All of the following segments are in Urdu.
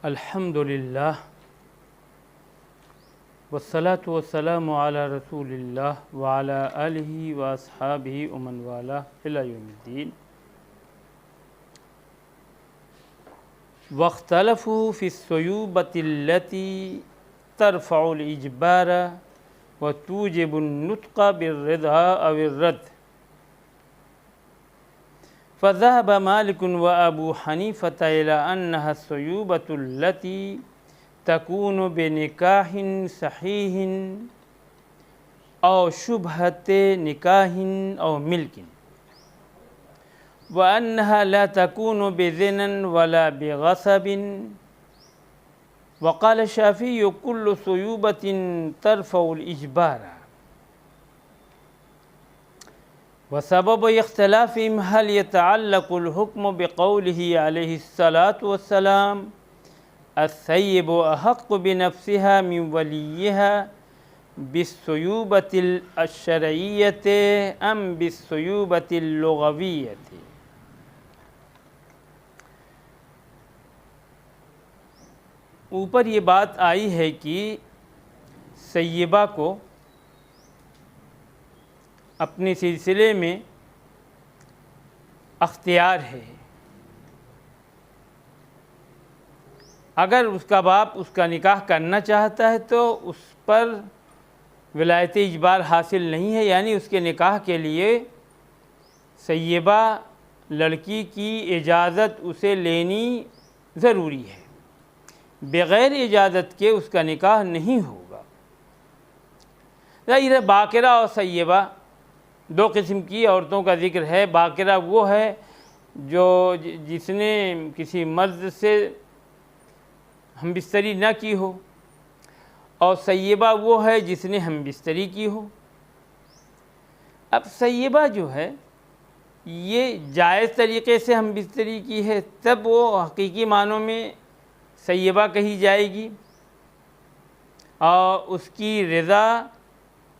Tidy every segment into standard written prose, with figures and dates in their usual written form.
الحمدللہ والصلاة والسلام علی رسول اللہ وعلی آلہ واصحابہ ومن والاہ الی یوم الدین۔ واختلفوا فی الصیوبۃ التی ترفع الاجبار وتوجب النطق بالرضا او الرد، فذهب مالک وابو حنیفۃ الی انها الصیوبۃ التی تکون بنکاح صحیح او شبہۃ نکاح او ملک، وانها لا تکون بزنا ولا بغصب، وقال الشافعی کل صیوبۃ ترفع الاجبار، وسبب اختلافهم هل يتعلق الحكم بقوله عليه الصلاة والسلام الثیب احق بنفسها من ولیها بالصیوبۃ الشرعیۃ ام بالصیوبۃ اللغویۃ۔ اوپر یہ بات آئی ہے کہ سیبہ کو اپنے سلسلے میں اختیار ہے، اگر اس کا باپ اس کا نکاح کرنا چاہتا ہے تو اس پر ولایت اجبار حاصل نہیں ہے، یعنی اس کے نکاح کے لیے سیبہ لڑکی کی اجازت اسے لینی ضروری ہے، بغیر اجازت کے اس کا نکاح نہیں ہوگا۔ ظاہر ہے باکرہ اور سیبہ دو قسم کی عورتوں کا ذکر ہے۔ باکرہ وہ ہے جو جس نے کسی مرد سے ہم بستری نہ کی ہو، اور سیبہ وہ ہے جس نے ہم بستری کی ہو۔ اب سیبہ جو ہے یہ جائز طریقے سے ہم بستری کی ہے، تب وہ حقیقی معنوں میں سیبہ کہی جائے گی، اور اس کی رضا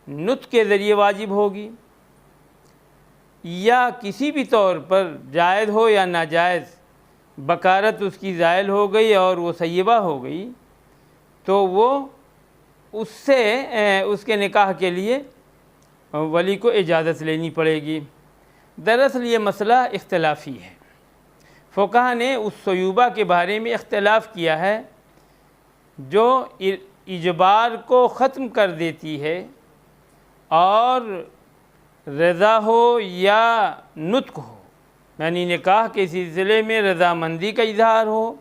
نطق کے ذریعے واجب ہوگی، یا کسی بھی طور پر جائز ہو یا ناجائز بکارت اس کی زائل ہو گئی اور وہ سیبہ ہو گئی، تو وہ اس سے اس کے نکاح کے لیے ولی کو اجازت لینی پڑے گی۔ دراصل یہ مسئلہ اختلافی ہے، فقہا نے اس صیوبہ کے بارے میں اختلاف کیا ہے جو اجبار کو ختم کر دیتی ہے اور رضا ہو یا نطق ہو، یعنی نکاح کے سلسلے میں رضامندی کا اظہار ہو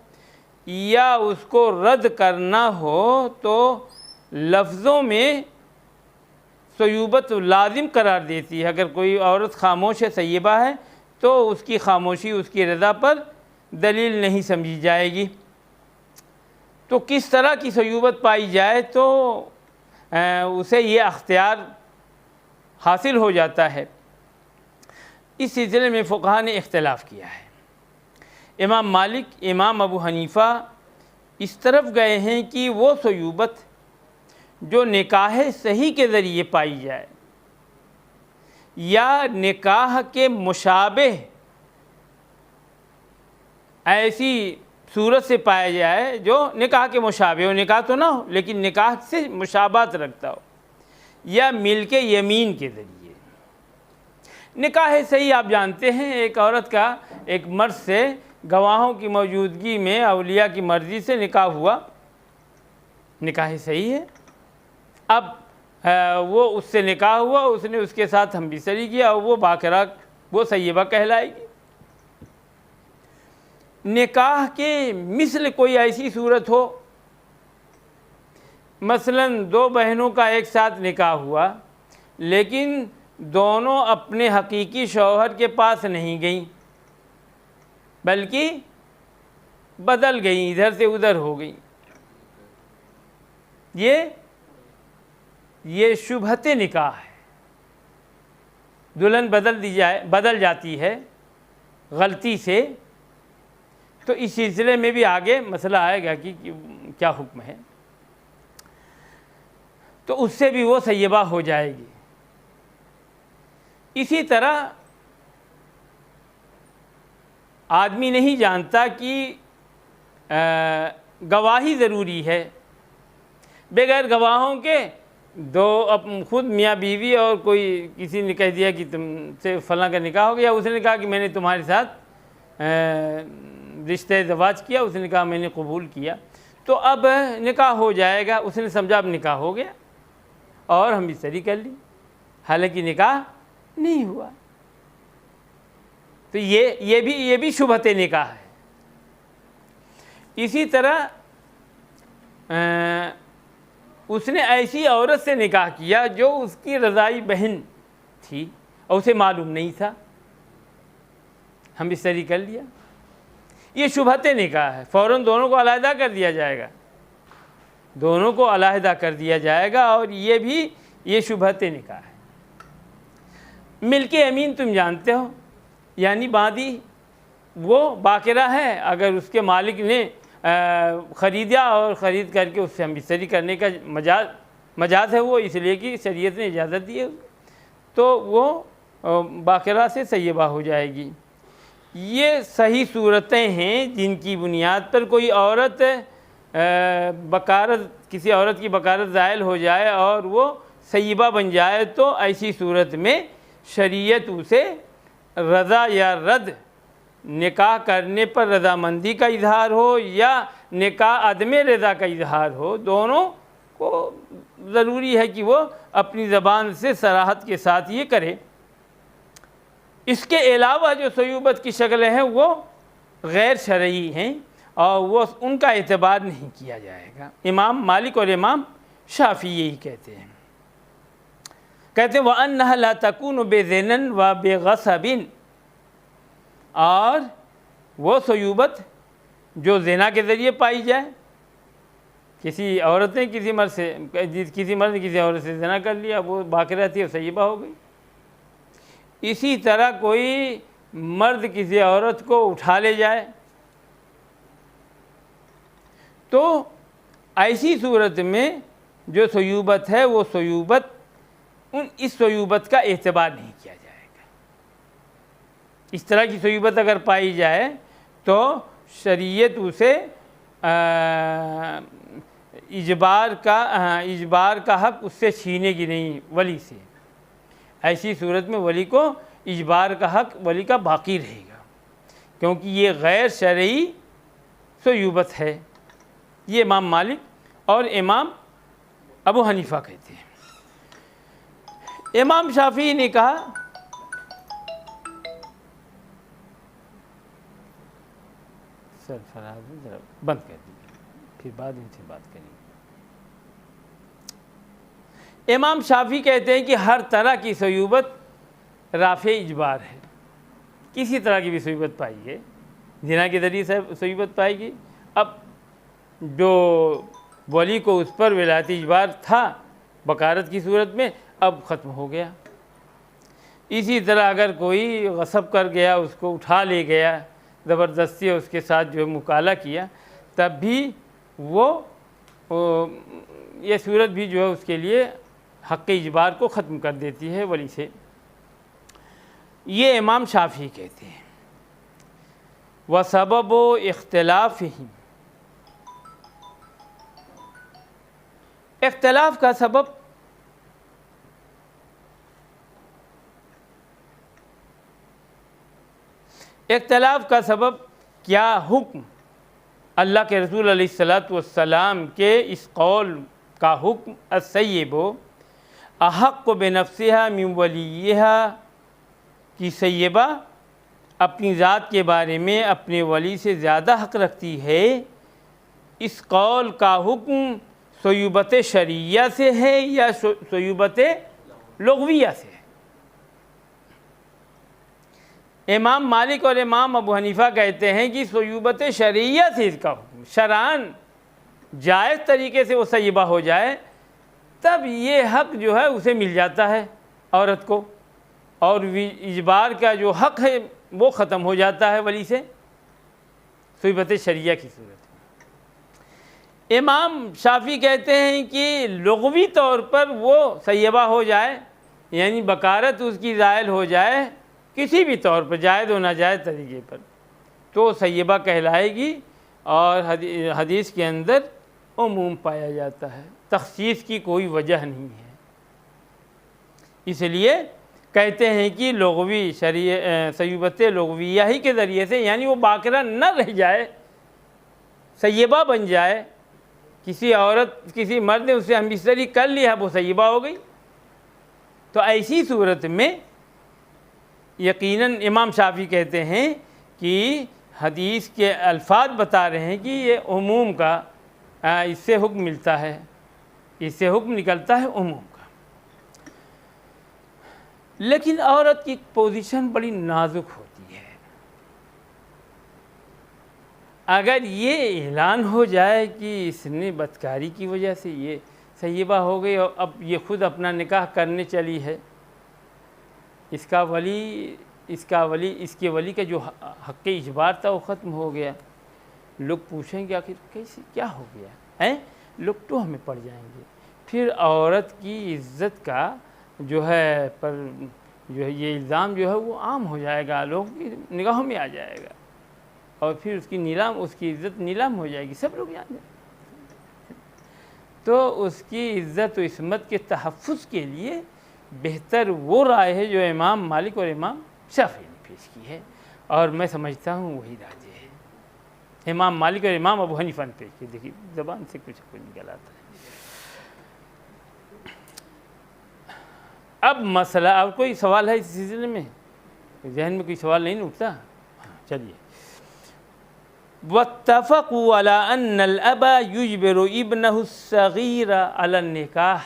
یا اس کو رد کرنا ہو، تو لفظوں میں صیوبت لازم قرار دیتی ہے۔ اگر کوئی عورت خاموش سیبہ ہے تو اس کی خاموشی اس کی رضا پر دلیل نہیں سمجھی جائے گی۔ تو کس طرح کی صیوبت پائی جائے تو اسے یہ اختیار حاصل ہو جاتا ہے، اس سلسلے میں فقہا نے اختلاف کیا ہے۔ امام مالک، امام ابو حنیفہ اس طرف گئے ہیں کہ وہ صیوبت جو نکاح صحیح کے ذریعے پائی جائے یا نکاح کے مشابہ ایسی صورت سے پایا جائے جو نکاح کے مشابہ ہو، نکاح تو نہ ہو لیکن نکاح سے مشابہت رکھتا ہو، یا ملک یمین کے ذریعے۔ نکاح صحیح آپ جانتے ہیں، ایک عورت کا ایک مرد سے گواہوں کی موجودگی میں اولیاء کی مرضی سے نکاح ہوا، نکاح صحیح ہے۔ اب وہ اس سے نکاح ہوا، اس نے اس کے ساتھ ہم بستری کیا، اور وہ باکرہ، وہ سیبہ کہلائے گی۔ نکاح کے مثل کوئی ایسی صورت ہو، مثلا دو بہنوں کا ایک ساتھ نکاح ہوا لیکن دونوں اپنے حقیقی شوہر کے پاس نہیں گئیں بلکہ بدل گئیں، ادھر سے ادھر ہو گئیں، یہ شبہت نکاح ہے۔ دلہن بدل جاتی ہے غلطی سے، تو اس سلسلے میں بھی آگے مسئلہ آئے گا کہ کیا حکم ہے، تو اس سے بھی وہ سیبہ ہو جائے گی۔ اسی طرح آدمی نہیں جانتا کہ گواہی ضروری ہے. بغیر گواہوں کے خود میاں بیوی اور کوئی کسی نے کہہ دیا کہ تم سے فلاں کا نکاح ہو گیا, اس نے کہا کہ میں نے تمہارے ساتھ رشتہ زواج کیا, اس نے کہا میں نے قبول کیا, تو اب نکاح ہو جائے گا. اس نے سمجھا اب نکاح ہو گیا اور ہم بستری کر لی, حالانکہ نکاح نہیں ہوا. تو یہ بھی شبہت نکاح ہے. اسی طرح اس نے ایسی عورت سے نکاح کیا جو اس کی رضاعی بہن تھی اور اسے معلوم نہیں تھا, ہم بستری کر لیا. یہ شبہت نکاح ہے. فوراً دونوں کو علیحدہ کر دیا جائے گا, دونوں کو علیحدہ کر دیا جائے گا, اور یہ شبہت نکاح ہے. ملک یمین تم جانتے ہو, یعنی باندی وہ باقرہ ہے, اگر اس کے مالک نے خریدا اور خرید کر کے اس سے ہم بستری کرنے کا مجاز ہے وہ, اس لیے کہ شریعت نے اجازت دی ہے, تو وہ باقرہ سے سیبہ ہو جائے گی. یہ صحیح صورتیں ہیں جن کی بنیاد پر کوئی عورت کسی عورت کی بکارت زائل ہو جائے اور وہ سیبہ بن جائے, تو ایسی صورت میں شریعت اسے رضا یا رد, نکاح کرنے پر رضامندی کا اظہار ہو یا نکاح عدم رضا کا اظہار ہو, دونوں کو ضروری ہے کہ وہ اپنی زبان سے صراحت کے ساتھ یہ کرے. اس کے علاوہ جو صیوبت کی شکلیں ہیں وہ غیر شرعی ہیں اور وہ ان کا اعتبار نہیں کیا جائے گا. امام مالک اور امام شافعی یہی کہتے ہیں. کہتے ہیں وَأَنَّهَا لَا تَكُونُ بِزِنًا وَبِغَصَبٍ, اور وہ صیوبت جو زنا کے ذریعے پائی جائے, کسی عورت نے کسی مرد نے کسی عورت سے زنا کر لیا, وہ باقرہ تھی اور سیبہ ہو گئی. اسی طرح کوئی مرد کسی عورت کو اٹھا لے جائے, تو ایسی صورت میں جو صیوبت ہے وہ صیوبت اس صیوبت کا اعتبار نہیں کیا جائے گا. اس طرح کی صیوبت اگر پائی جائے تو شریعت اسے اجبار کا حق اس سے چھینے گی نہیں ولی سے. ایسی صورت میں ولی کو اجبار کا حق ولی کا باقی رہے گا, کیونکہ یہ غیر شرعی صیوبت ہے. یہ امام مالک اور امام ابو حنیفہ کہتے ہیں. امام شافعی نے کہا سرفراز ذرا بند کر دیجیے, پھر بعد ان سے بات کریں گے. امام شافعی کہتے ہیں کہ ہر طرح کی صیوبت رافع اجبار ہے. کسی طرح کی بھی صیوبت پائی گئی, زنا کے ذریعے سے صیوبت پائی گئی, اب جو ولی کو اس پر ولایتی اجبار تھا بکارت کی صورت میں اب ختم ہو گیا. اسی طرح اگر کوئی غصب کر گیا, اس کو اٹھا لے گیا زبردستی, اس کے ساتھ جو مکالہ کیا, تب بھی وہ یہ صورت بھی جو ہے اس کے لیے حق اجبار کو ختم کر دیتی ہے ولی سے. یہ امام شافعی کہتے ہیں. وَسَبَبُ اختلافِهِمْ, اختلاف کا سبب کیا حکم اللہ کے رسول علیہ الصلاۃ والسلام کے اس قول کا حکم السیب احق بنفسها من ولیها, کی سیبہ اپنی ذات کے بارے میں اپنے ولی سے زیادہ حق رکھتی ہے. اس قول کا حکم صیوبت شرعیہ سے ہے یا صیوبت لغویہ سے ہے؟ امام مالک اور امام ابو حنیفہ کہتے ہیں کہ صیوبت شرعیہ سے اس کا حکم, شرعاً جائز طریقے سے وہ سیبہ ہو جائے تب یہ حق جو ہے اسے مل جاتا ہے عورت کو, اور اجبار کا جو حق ہے وہ ختم ہو جاتا ہے ولی سے صیوبت شرعیہ کی صورت میں. امام شافعی کہتے ہیں کہ لغوی طور پر وہ سیبہ ہو جائے, یعنی بکارت اس کی زائل ہو جائے کسی بھی طور پر, جائز و ناجائز طریقے پر, تو سیبہ کہلائے گی اور حدیث کے اندر عموم پایا جاتا ہے، تخصیص کی کوئی وجہ نہیں ہے۔ اس لیے کہتے ہیں کہ لغوی صیبت لغویہ ہی کے ذریعے سے، یعنی وہ باقرہ نہ رہ جائے، سیبہ بن جائے، کسی عورت کسی مرد نے اس سے ہم بستری کر لیا، وہ سیبہ ہو گئی، تو ایسی صورت میں یقیناً امام شافعی کہتے ہیں کہ حدیث کے الفاظ بتا رہے ہیں کہ یہ عموم کا اس سے حکم ملتا ہے، اس سے حکم نکلتا ہے عموم کا۔ لیکن عورت کی پوزیشن بڑی نازک ہوتی ہے، اگر یہ اعلان ہو جائے کہ اس نے بدکاری کی وجہ سے یہ سیبہ ہو گئی اور اب یہ خود اپنا نکاح کرنے چلی ہے، اس کے ولی کا جو حق اجبار تھا وہ ختم ہو گیا، لوگ پوچھیں گے آخر کیسے کیا ہو گیا ہے، لوگ تو ہمیں پڑ جائیں گے، پھر عورت کی عزت کا جو ہے یہ الزام جو ہے وہ عام ہو جائے گا، لوگوں کی نگاہوں میں آ جائے گا، اور پھر اس کی عزت نیلام ہو جائے گی، سب لوگ جان جائیں۔ تو اس کی عزت و عصمت کے تحفظ کے لیے بہتر وہ رائے ہے جو امام مالک اور امام شافعی نے پیش کی ہے، اور میں سمجھتا ہوں وہی راجح ہے۔ امام مالک اور امام ابو حنیفہ نے پیش کی، دیکھیے زبان سے کچھ نکل آتا ہے۔ اب مسئلہ، اب کوئی سوال ہے اس سلسلے میں؟ ذہن میں کوئی سوال نہیں اٹھتا؟ چلیے۔ واتفقوا على ان الاب يجبر ابنه الصغير على النكاح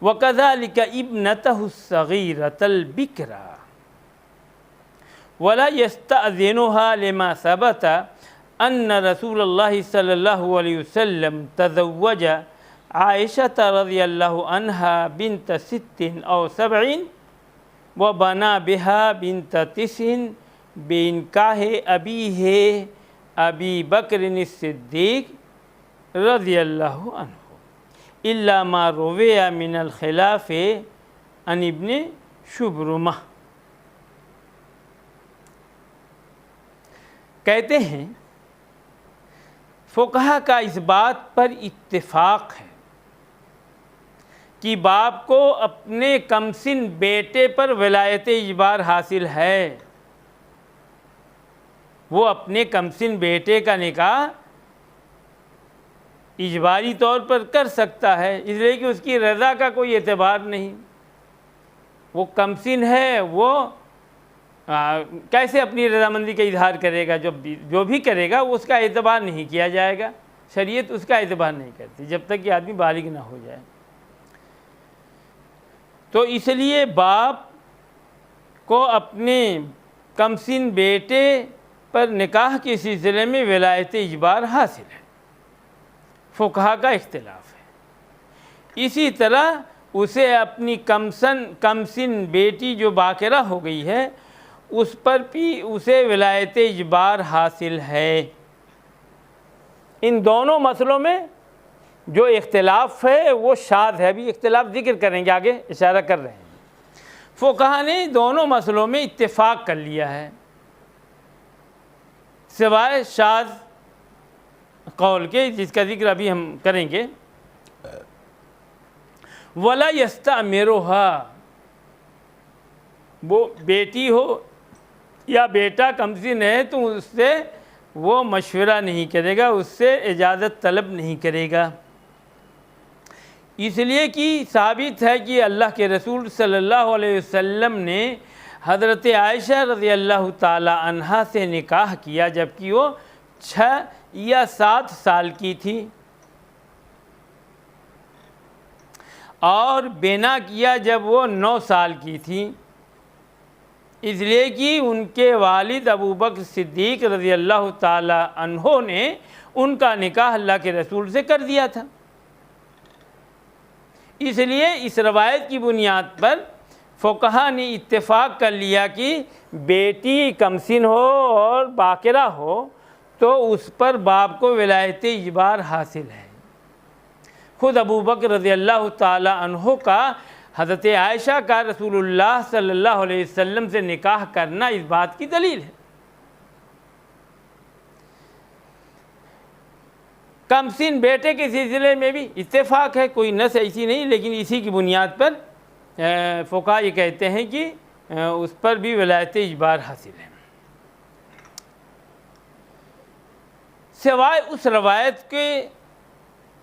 وكذلك ابنته الصغيرة البكرة ولا يستأذنها لما ثبت ان رسول الله صلى الله عليه وسلم تزوج عائشة رضي الله عنها بنت 6 أو 7 وبنى بها بنت 9 بإنکاح أبیہ ابی بکر الصدیق رضی اللہ عنہ الا ما روی من الخلاف عن ابن شبرمہ۔ کہتے ہیں فقہا کا اس بات پر اتفاق ہے کہ باپ کو اپنے کمسن بیٹے پر ولایت اجبار حاصل ہے، وہ اپنے کمسن بیٹے کا نکاح اجباری طور پر کر سکتا ہے، اس لیے کہ اس کی رضا کا کوئی اعتبار نہیں، وہ کمسن ہے، وہ کیسے اپنی رضامندی کا اظہار کرے گا؟ جو بھی کرے گا اس کا اعتبار نہیں کیا جائے گا، شریعت اس کا اعتبار نہیں کرتی جب تک کہ آدمی بالغ نہ ہو جائے۔ تو اس لیے باپ کو اپنے کمسن بیٹے پر نکاح کے سلسلے میں ولایت اجبار حاصل ہے، فقہا کا اختلاف ہے۔ اسی طرح اسے اپنی کمسن بیٹی جو باقرہ ہو گئی ہے اس پر بھی اسے ولایت اجبار حاصل ہے۔ ان دونوں مسئلوں میں جو اختلاف ہے وہ شاذ ہے، ابھی اختلاف ذکر کریں گے، آگے اشارہ کر رہے ہیں۔ فقہا نے دونوں مسئلوں میں اتفاق کر لیا ہے سوائے شاذ قول کے، جس کا ذکر ابھی ہم کریں گے۔ وَلَا يَسْتَأْمِرُهَا، وہ بیٹی ہو یا بیٹا کمسن ہے تو اس سے وہ مشورہ نہیں کرے گا، اس سے اجازت طلب نہیں کرے گا، اس لیے کہ ثابت ہے کہ اللہ کے رسول صلی اللہ علیہ وسلم نے حضرت عائشہ رضی اللہ تعالی عنہا سے نکاح کیا جبکہ وہ 6 یا 7 سال کی تھی، اور بینا کیا جب وہ 9 سال کی تھی، اس لیے کہ ان کے والد ابو بکر صدیق رضی اللہ تعالی عنہ نے ان کا نکاح اللہ کے رسول سے کر دیا تھا۔ اس لیے اس روایت کی بنیاد پر فقہا نے اتفاق کر لیا کہ بیٹی کمسن ہو اور باقرہ ہو تو اس پر باپ کو ولایت اجبار حاصل ہے۔ خود ابو بکر رضی اللہ تعالی عنہ کا حضرت عائشہ کا رسول اللہ صلی اللہ علیہ وسلم سے نکاح کرنا اس بات کی دلیل ہے۔ کم سن بیٹے کے سلسلے میں بھی اتفاق ہے، کوئی نص ایسی نہیں، لیکن اسی کی بنیاد پر فقہا یہ کہتے ہیں کہ اس پر بھی ولایت اجبار حاصل ہے، سوائے اس روایت کے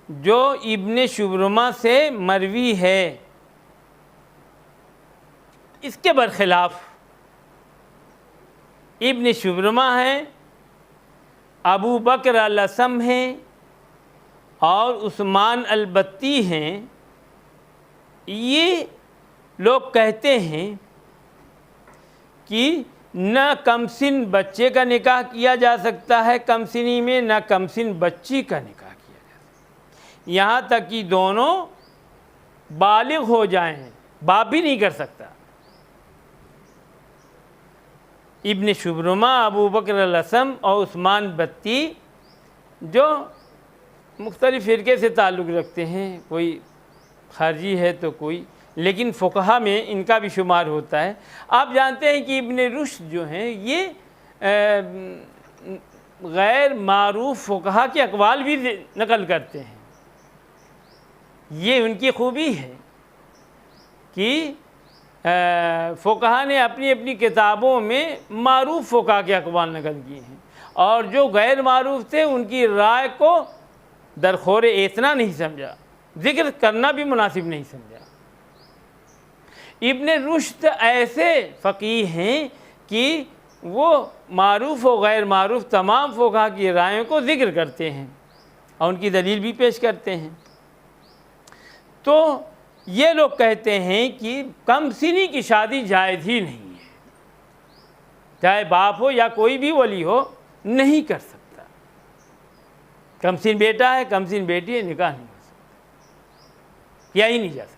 جو ابن شبرمہ سے مروی ہے۔ اس کے برخلاف ابن شبرمہ ہیں، ابو بکر الاسم ہیں اور عثمان البتی ہیں، یہ لوگ کہتے ہیں کہ نہ کم سن بچے کا نکاح کیا جا سکتا ہے کم سنی میں، نہ کم سن بچی کا نکاح کیا جا سکتا، یہاں تک کہ دونوں بالغ ہو جائیں، باپ بھی نہیں کر سکتا۔ ابن شبرمہ، ابو بکر الاسم اور عثمان بتی جو مختلف فرقے سے تعلق رکھتے ہیں، کوئی خارجی ہے تو کوئی، لیکن فقہا میں ان کا بھی شمار ہوتا ہے۔ آپ جانتے ہیں کہ ابن رشد جو ہیں یہ غیر معروف فقہا کے اقوال بھی نقل کرتے ہیں، یہ ان کی خوبی ہے کہ فقہا نے اپنی اپنی کتابوں میں معروف فقہا کے اقوال نقل کیے ہیں، اور جو غیر معروف تھے ان کی رائے کو درخور اعتنا نہیں سمجھا، ذکر کرنا بھی مناسب نہیں سمجھا۔ ابن رشد ایسے فقیہ ہیں کہ وہ معروف و غیر معروف تمام فقہا کی رائےوں کو ذکر کرتے ہیں اور ان کی دلیل بھی پیش کرتے ہیں۔ تو یہ لوگ کہتے ہیں کہ کم سنی کی شادی جائز ہی نہیں ہے، چاہے باپ ہو یا کوئی بھی ولی ہو نہیں کر سکتا، کم سن بیٹا ہے کم سن بیٹی ہے، نکاح نہیں ہو سکتا، کیا ہی نہیں جا سکتا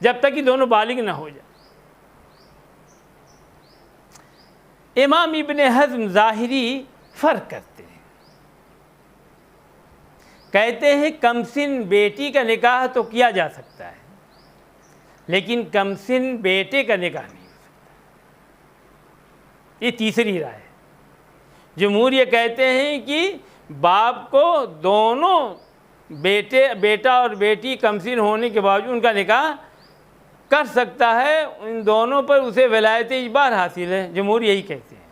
جب تک کہ دونوں بالغ نہ ہو جائے۔ امام ابن حزم ظاہری فرق کرتے ہیں، کہتے ہیں کم سن بیٹی کا نکاح تو کیا جا سکتا ہے لیکن کم سن بیٹے کا نکاح نہیں ہو سکتا، یہ تیسری رائے ہے۔ جمہور یہ کہتے ہیں کہ باپ کو دونوں بیٹا اور بیٹی کم سن ہونے کے باوجود ان کا نکاح کر سکتا ہے، ان دونوں پر اسے ولایت اجبار حاصل ہے، جمہور یہی کہتے ہیں۔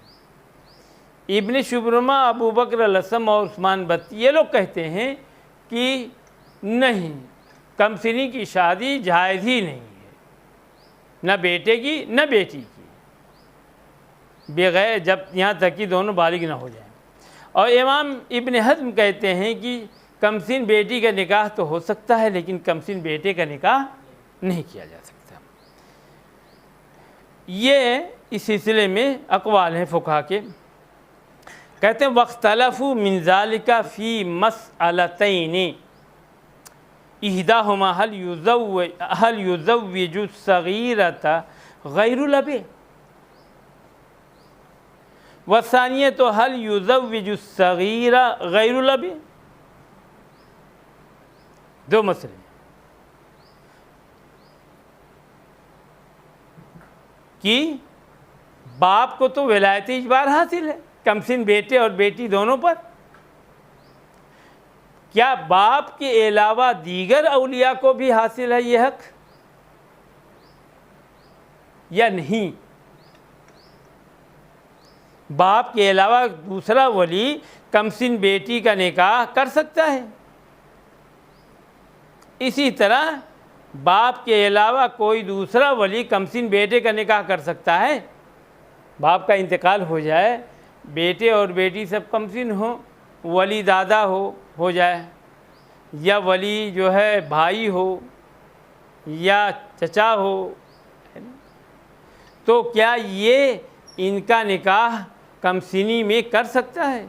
ابن شبرمہ، ابو بکر الاسم اور عثمان بتی یہ لوگ کہتے ہیں کہ نہیں، کم سنی کی شادی جائز ہی نہیں ہے، نہ بیٹے کی نہ بیٹی کی، بغیر جب یہاں تک کہ دونوں بالغ نہ ہو جائیں۔ اور امام ابن حزم کہتے ہیں کہ کم سن بیٹی کا نکاح تو ہو سکتا ہے لیکن کم سن بیٹے کا نکاح نہیں کیا جا سکتا۔ یہ اس سلسلے میں اقوال ہیں فقہا کے، کہتے ہیں وَاخْتَلَفُوا مِنْ ذَلِكَ فِي مَسْأَلَتَيْنِ إِحْدَاهُمَا هَلْ يُزَوِّجُ الصَّغِيرَةَ غَيْرُ الْأَبِ وَالثَّانِيَةُ هَلْ يُزَوِّجُ الصَّغِيرَ غَيْرُ الْأَبِ، دو مسئلے کہ باپ کو تو ولایت اجبار حاصل ہے کم سن بیٹے اور بیٹی دونوں پر، کیا باپ کے علاوہ دیگر اولیاء کو بھی حاصل ہے یہ حق یا نہیں؟ باپ کے علاوہ دوسرا ولی کم سن بیٹی کا نکاح کر سکتا ہے، اسی طرح باپ کے علاوہ کوئی دوسرا ولی کم سن بیٹے کا نکاح کر سکتا ہے، باپ کا انتقال ہو جائے، بیٹے اور بیٹی سب کم سن ہوں، ولی دادا ہو جائے یا ولی جو ہے بھائی ہو یا چچا ہو، تو کیا یہ ان کا نکاح کم سنی میں کر سکتا ہے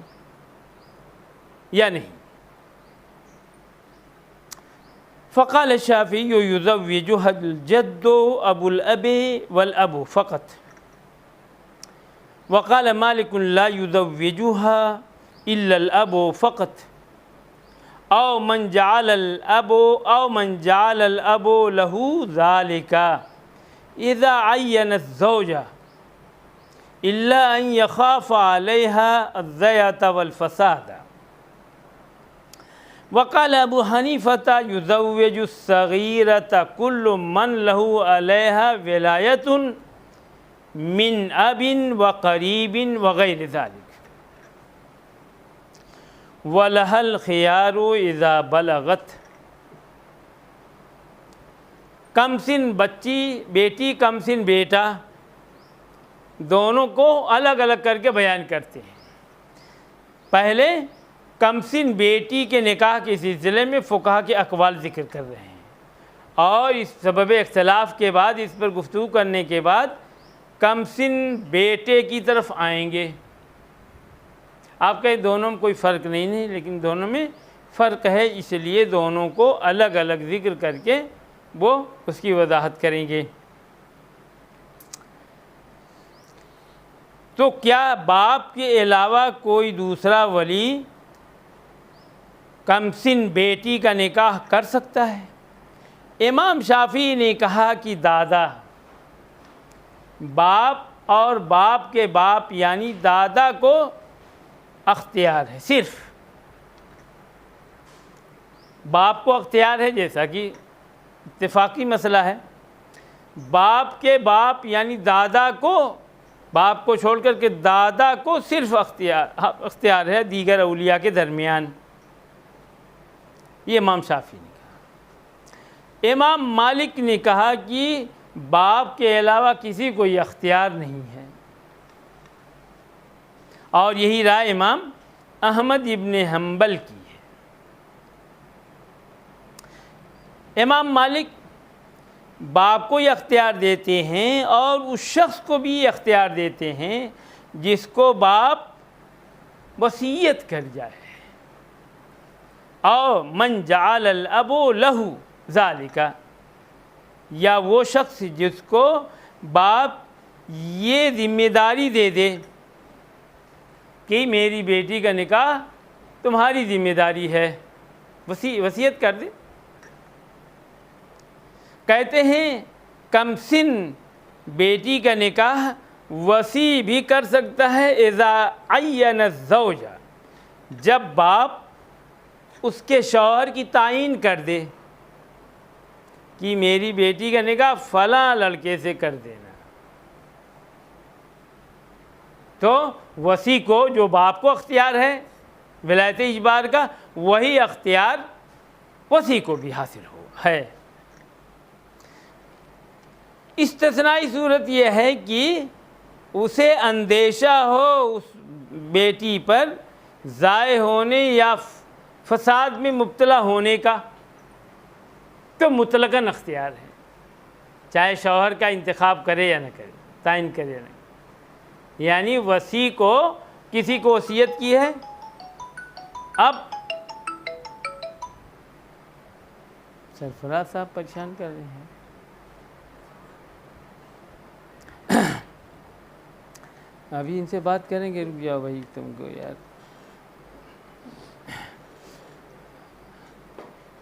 یا نہیں؟ فقال الشافعی یزوجها الجد ابو الاب والاب فقط، وقال مالک لا یزوجها الا الاب فقط، او من جعل الاب له ذلك اذا عین الزوجہ الا ان يخاف عليها الضيعة والفساد، وقال ابو حنیفۃ یزوج الصغیرۃ کل من لہ علیہا ولایۃ من اب وقریب وغیر ذلک ولہ الخیار اذا بلغت. کم سن بچی بیٹی کم سن بیٹا دونوں کو الگ الگ کر کے بیان کرتے ہیں. پہلے کم سن بیٹی کے نکاح کے سلسلے میں فقہا کے اقوال ذکر کر رہے ہیں اور اس سبب اختلاف کے بعد اس پر گفتگو کرنے کے بعد کم سن بیٹے کی طرف آئیں گے. آپ کہیں دونوں میں کوئی فرق نہیں ہے، لیکن دونوں میں فرق ہے، اس لیے دونوں کو الگ الگ ذکر کر کے وہ اس کی وضاحت کریں گے. تو کیا باپ کے علاوہ کوئی دوسرا ولی کم سن بیٹی کا نکاح کر سکتا ہے؟ امام شافعی نے کہا کہ دادا، باپ اور باپ کے باپ یعنی دادا کو اختیار ہے، صرف باپ کو اختیار ہے، جیسا کہ اتفاقی مسئلہ ہے. باپ کے باپ یعنی دادا کو، باپ کو چھوڑ کر کے دادا کو صرف اختیار ہے دیگر اولیاء کے درمیان. یہ امام شافعی نے کہا. امام مالک نے کہا کہ باپ کے علاوہ کسی کو یہ اختیار نہیں ہے، اور یہی رائے امام احمد ابن حنبل کی ہے. امام مالک باپ کو یہ اختیار دیتے ہیں اور اس شخص کو بھی یہ اختیار دیتے ہیں جس کو باپ وصیت کر جائے، اور من جعل الاب لہ ذالک، یا وہ شخص جس کو باپ یہ ذمہ داری دے دے کہ میری بیٹی کا نکاح تمہاری ذمہ داری ہے، وصیت کر دے. کہتے ہیں کم سن بیٹی کا نکاح وصی بھی کر سکتا ہے اذا عین الزوج، جب باپ اس کے شوہر کی تعین کر دے کہ میری بیٹی کا نکاح فلاں لڑکے سے کر دینا. تو وصی کو، جو باپ کو اختیار ہے ولایت اجبار کا، وہی اختیار وصی کو بھی حاصل ہے. استثنائی صورت یہ ہے کہ اسے اندیشہ ہو اس بیٹی پر ضائع ہونے یا فساد میں مبتلا ہونے کا، تو مطلقاً اختیار ہے، چاہے شوہر کا انتخاب کرے یا نہ کرے، تعین کرے یا نہ کرے. یعنی وصی کو کسی کو وصیت کی ہے، اب سرفراز صاحب پریشان کر رہے ہیں. ابھی ان سے بات کریں گے، رک جاؤ بھائی تم کو یار.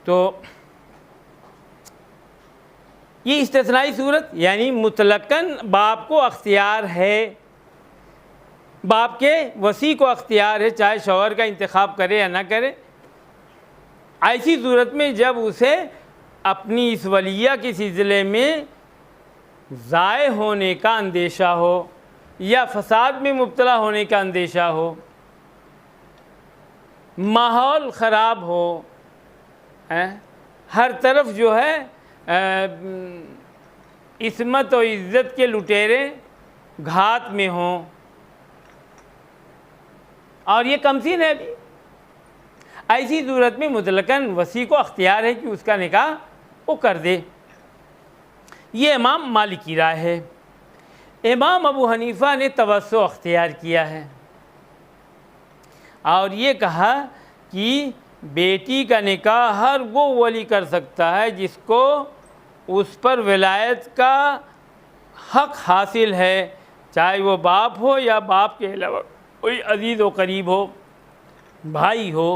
تو یہ استثنائی صورت یعنی مطلقاً باپ کو اختیار ہے، باپ کے وصی کو اختیار ہے چاہے شوہر کا انتخاب کرے یا نہ کرے. ایسی صورت میں جب اسے اپنی اس ولیہ کے سلسلے میں ضائع ہونے کا اندیشہ ہو یا فساد میں مبتلا ہونے کا اندیشہ ہو، ماحول خراب ہو، ہر طرف جو ہے عصمت و عزت کے لٹیرے گھات میں ہوں، اور یہ کمسین ہے بھی، ایسی صورت میں مطلقاً وصی کو اختیار ہے کہ اس کا نکاح وہ کر دے. یہ امام مالک کی رائے ہے. امام ابو حنیفہ نے توسع اختیار کیا ہے اور یہ کہا کہ بیٹی کا نکاح ہر وہ ولی کر سکتا ہے جس کو اس پر ولایت کا حق حاصل ہے، چاہے وہ باپ ہو یا باپ کے علاوہ کوئی عزیز و قریب ہو، بھائی ہو،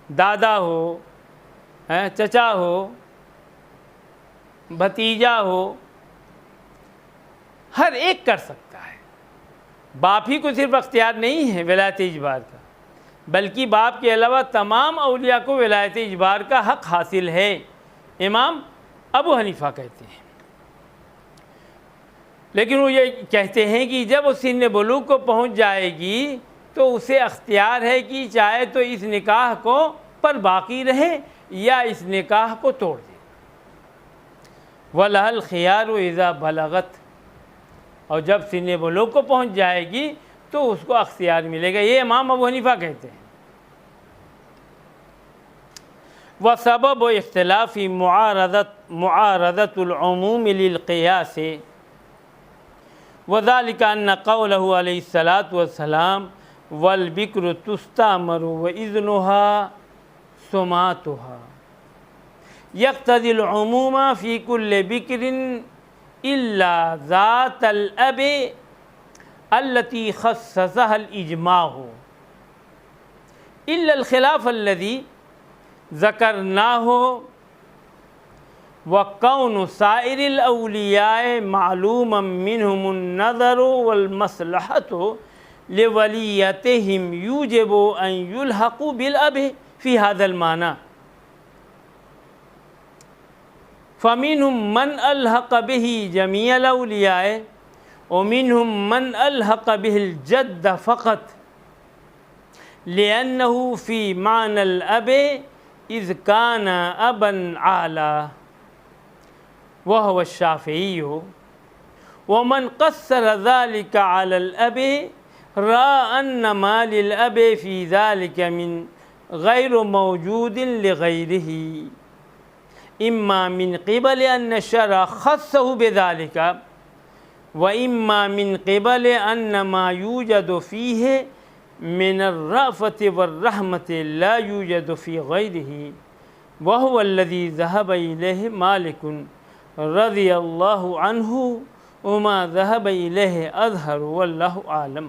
دادا ہو، چچا ہو، بھتیجا ہو، ہر ایک کر سکتا ہے. باپ ہی کو صرف اختیار نہیں ہے ولایت اجبار کا، بلکہ باپ کے علاوہ تمام اولیاء کو ولایت اجبار کا حق حاصل ہے، امام ابو حنیفہ کہتے ہیں۔ لیکن وہ یہ کہتے ہیں کہ جب وہ سن بلوغ کو پہنچ جائے گی تو اسے اختیار ہے کہ چاہے تو اس نکاح کو پر باقی رہے یا اس نکاح کو توڑ دے۔ وَلَهَا الْخِيَارُ إِذَا بَلَغَتْ، اور جب سن بلوغ کو پہنچ جائے گی تو اس کو اختیار ملے گا، یہ امام ابو حنیفہ کہتے ہیں۔ وَسَبَبُ اخْتِلَافِ مُعَارَضَةُ الْعُمُومِ لِلْقِيَاسِ وَذَلِكَ أَنَّ قَوْلَهُ عَلَيْهِ الصَّلَاةُ وَالسَّلَامُ وَالْبِكْرُ تُسْتَأْمَرُ وَإِذْنُهَا سُمَاتُهَا يَقْتَضِي الْعُمُومَ فِي كُلِّ بِكْرٍ إِلَّا ذَاتَ الْأَبِ التي خصصها الإجماع إلا الخلاف الذي ذكرناه وكون سائر الأولياء معلوما منهم النظر والمصلحة لوليتهم يوجب أن يلحقوا بالأب في هذا المعنى، فمنهم من ألحق به جميع الأولياء ومنهم من ألحق به الجد فقط لأنه في معنى الأب إذ كان أبا عالا وهو الشافعي، ومن قصر ذلك على الأب رأى أن ما للأب في ذلك من غير موجود لغيره، إما من قبل أن الشرع خصه بذلك وإما من قبل أن ما يوجد فيه من الرأفة والرحمة لا يوجد في غيره، وهو الذي ذهب إليه مالك رضي الله عنه وما ذهب إليه أظهر والله أعلم،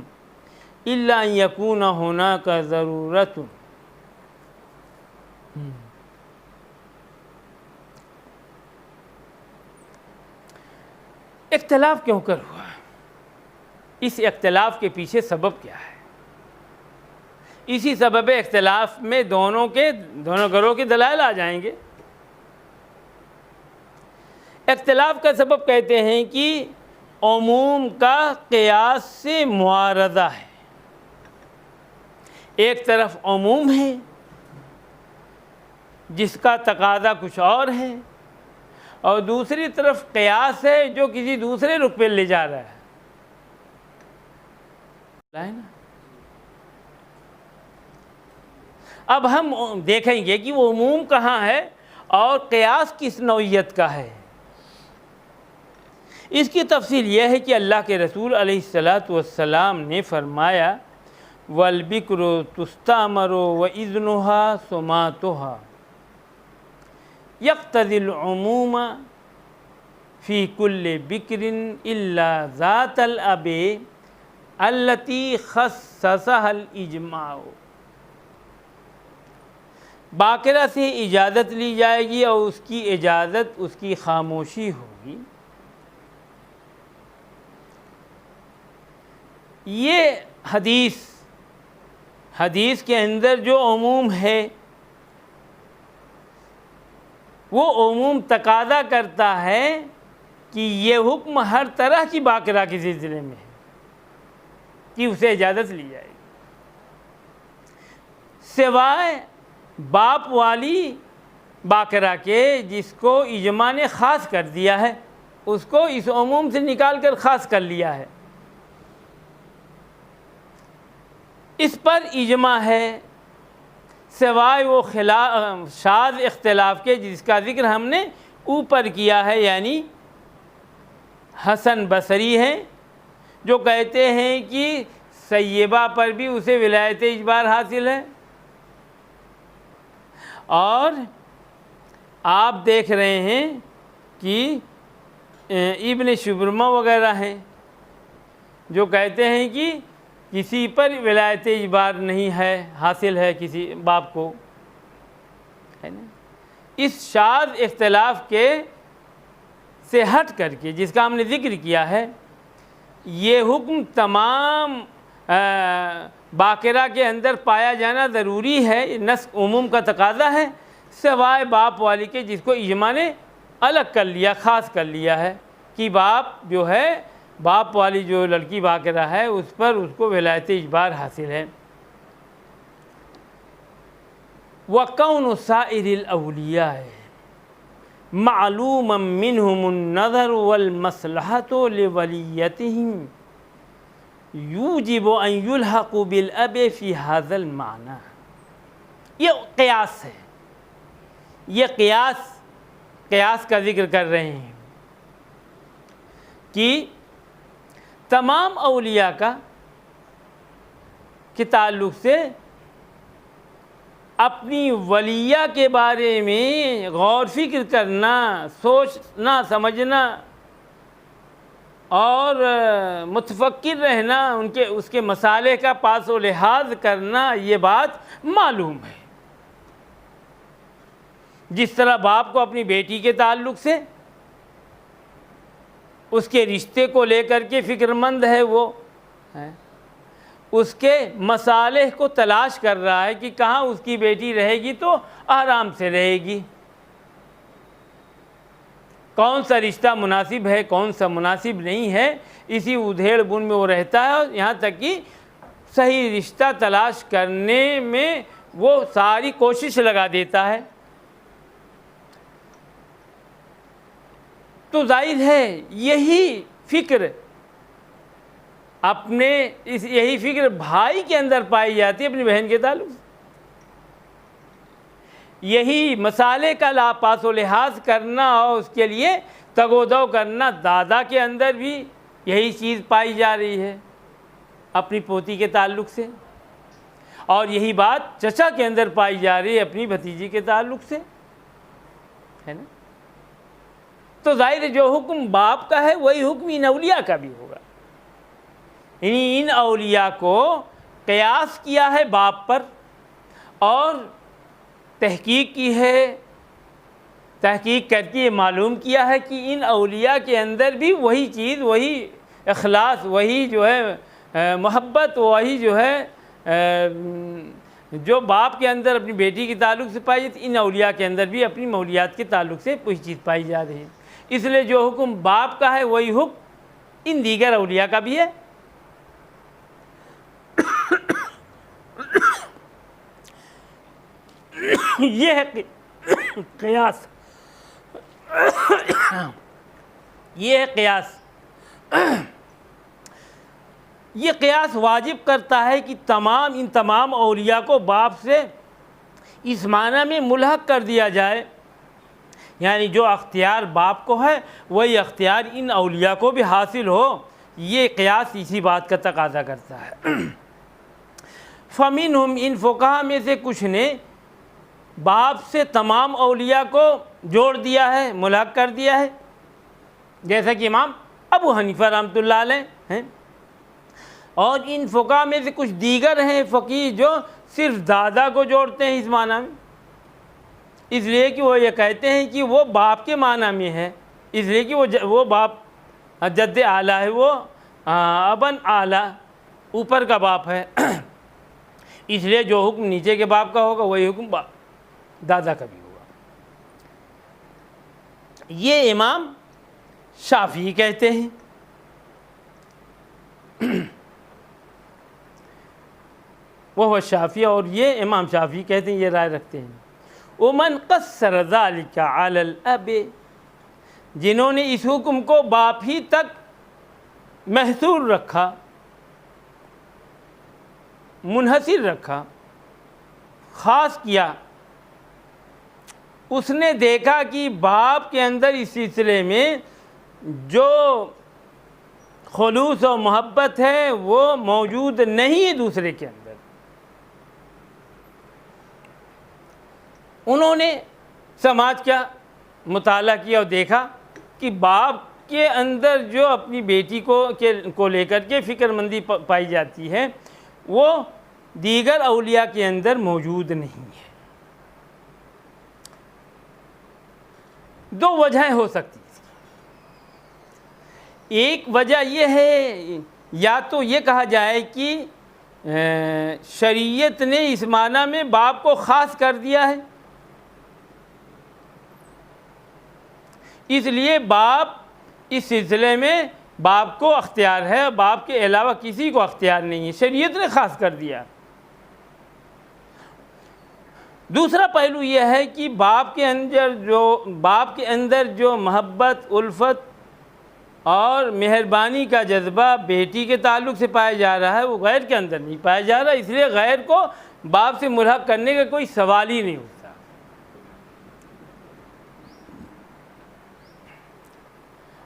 إلا أن يكون هناك ضرورة۔ اختلاف کیوں کر ہوا؟ اس اختلاف کے پیچھے سبب کیا ہے؟ اسی سبب اختلاف میں دونوں گروہ کے دلائل آ جائیں گے۔ اختلاف کا سبب کہتے ہیں کہ عموم کا قیاس سے معارضہ ہے۔ ایک طرف عموم ہے جس کا تقاضا کچھ اور ہے، اور دوسری طرف قیاس ہے جو کسی دوسرے رخ پہ لے جا رہا ہے۔ اب ہم دیکھیں گے کہ وہ عموم کہاں ہے اور قیاس کس نوعیت کا ہے۔ اس کی تفصیل یہ ہے کہ اللہ کے رسول علیہ الصلاۃ والسلام نے فرمایا وَالْبِكْرُ تُسْتَأْمَرُ وَإِذْنُهَا سُمَاتُهَا يَقْتَضِي الْعُمُومَ فِي كُلِّ بِكْرٍ إِلَّا ذَاتَ الْأَبِ الَّتِي خَصَّصَهَا الْإِجْمَاعُ، باقرہ سے اجازت لی جائے گی اور اس کی اجازت اس کی خاموشی ہوگی۔ یہ حدیث کے اندر جو عموم ہے وہ عموم تقاضا کرتا ہے کہ یہ حکم ہر طرح کی باقرہ کے سلسلے میں ہے کہ اسے اجازت لی جائے گی، سوائے باپ والی باقرہ کے جس کو اجماع نے خاص کر دیا ہے، اس کو اس عموم سے نکال کر خاص کر لیا ہے، اس پر اجماع ہے، سوائے وہ شاذ اختلاف کے جس کا ذکر ہم نے اوپر کیا ہے، یعنی حسن بصری ہیں جو کہتے ہیں کہ سیبہ پر بھی اسے ولایت اجبار حاصل ہے، اور آپ دیکھ رہے ہیں کہ ابن شبرمہ وغیرہ ہیں جو کہتے ہیں کہ کسی پر ولایت اجبار نہیں ہے، حاصل ہے کسی باپ کو، ہے نا۔ اس شاذ اختلاف کے سے ہٹ کر کے جس کا ہم نے ذکر کیا ہے، یہ حکم تمام باقرہ کے اندر پایا جانا ضروری ہے، نسخ عموم کا تقاضا ہے، سوائے باپ والی کے جس کو اجماع نے الگ کر لیا، خاص کر لیا ہے کہ باپ جو ہے، باپ والی جو لڑکی باقرہ ہے اس پر اس کو ولایت اجبار حاصل ہے۔ وَقَوْنُ سَائِرِ الْأَوْلِيَاءِ مَعْلُومًا مِّنْهُمُ النَّظَرُ وَالْمَصْلَحَةُ لِوَلِيَّتِهِمْ یوجب ان یلحق بالاب فی هذا المعنی۔ یہ قیاس ہے، یہ قیاس کا ذکر کر رہے ہیں کہ تمام اولیاء کے تعلق سے اپنی ولیہ کے بارے میں غور فکر کرنا، سوچنا سمجھنا اور متفکر رہنا، اس کے مسالے کا پاس و لحاظ کرنا، یہ بات معلوم ہے۔ جس طرح باپ کو اپنی بیٹی کے تعلق سے اس کے رشتے کو لے کر کے فکر مند ہے، وہ اس کے مصالح کو تلاش کر رہا ہے کہ کہاں اس کی بیٹی رہے گی تو آرام سے رہے گی، کون سا رشتہ مناسب ہے، کون سا مناسب نہیں ہے، اسی ادھیڑ بن میں وہ رہتا ہے، اور یہاں تک کہ صحیح رشتہ تلاش کرنے میں وہ ساری کوشش لگا دیتا ہے۔ تو ظاہر ہے یہی فکر یہی فکر بھائی کے اندر پائی جاتی ہے اپنی بہن کے تعلق سے۔ یہی مسالے کا پاس و لحاظ کرنا اور اس کے لیے تگ و دو کرنا دادا کے اندر بھی یہی چیز پائی جا رہی ہے اپنی پوتی کے تعلق سے، اور یہی بات چچا کے اندر پائی جا رہی ہے اپنی بھتیجی کے تعلق سے، ہے نا؟ تو ظاہر جو حکم باپ کا ہے وہی حکم ان اولیاء کا بھی ہوگا۔ یعنی ان اولیاء کو قیاس کیا ہے باپ پر اور تحقیق کی ہے، تحقیق کر کے یہ معلوم کیا ہے کہ ان اولیاء کے اندر بھی وہی چیز، وہی اخلاص، وہی جو ہے محبت، وہی جو ہے جو باپ کے اندر اپنی بیٹی کے تعلق سے پائی جاتی، ان اولیاء کے اندر بھی اپنی مولیات کے تعلق سے وہی چیز پائی جا رہی ہے۔ اس لیے جو حکم باپ کا ہے وہی حکم ان دیگر اولیاء کا بھی ہے۔ یہ ہے قیاس، یہ ہے قیاس۔ یہ قیاس واجب کرتا ہے کہ ان تمام اولیاء کو باپ سے اس معنی میں ملحق کر دیا جائے، یعنی جو اختیار باپ کو ہے وہی اختیار ان اولیاء کو بھی حاصل ہو۔ یہ قیاس اسی بات کا تقاضا کرتا ہے۔ فَمِنْهُمْ ان فقہا میں سے کچھ نے باپ سے تمام اولیاء کو جوڑ دیا ہے، ملحق کر دیا ہے، جیسا کہ امام ابو حنیفہ رحمۃ اللہ علیہ ہیں، اور ان فقہا میں سے کچھ دیگر ہیں فقیہ جو صرف دادا کو جوڑتے ہیں اس معنی میں، اس لیے کہ وہ یہ کہتے ہیں کہ وہ باپ کے معنی میں ہے، اس لیے کہ وہ باپ جد اعلیٰ ہے، وہ ابن اعلیٰ اوپر کا باپ ہے، اس لیے جو حکم نیچے کے باپ کا ہوگا وہی حکم دادا کا بھی ہوگا۔ یہ امام شافعی کہتے ہیں۔ وہ شافعی، اور یہ امام شافعی کہتے ہیں، یہ رائے رکھتے ہیں۔ ومن قصر ذلك على الاب، جنہوں نے اس حکم کو باپ ہی تک محصور رکھا، منحصر رکھا، خاص کیا، اس نے دیکھا کہ باپ کے اندر اس سلسلے میں جو خلوص و محبت ہے وہ موجود نہیں ہے دوسرے کے اندر۔ انہوں نے سماج کا مطالعہ کیا اور دیکھا کہ باپ کے اندر جو اپنی بیٹی کو لے کر کے فکر مندی پائی جاتی ہے وہ دیگر اولیاء کے اندر موجود نہیں ہے۔ دو وجہیں ہو سکتی ہیں۔ ایک وجہ یہ ہے، یا تو یہ کہا جائے کہ شریعت نے اس معنی میں باپ کو خاص کر دیا ہے، اس لیے باپ اس سلسلے میں باپ کو اختیار ہے، باپ کے علاوہ کسی کو اختیار نہیں ہے، شریعت نے خاص کر دیا۔ دوسرا پہلو یہ ہے کہ باپ کے اندر جو محبت، الفت اور مہربانی کا جذبہ بیٹی کے تعلق سے پایا جا رہا ہے، وہ غیر کے اندر نہیں پایا جا رہا، اس لیے غیر کو باپ سے ملحق کرنے کا کوئی سوال ہی نہیں ہوتا۔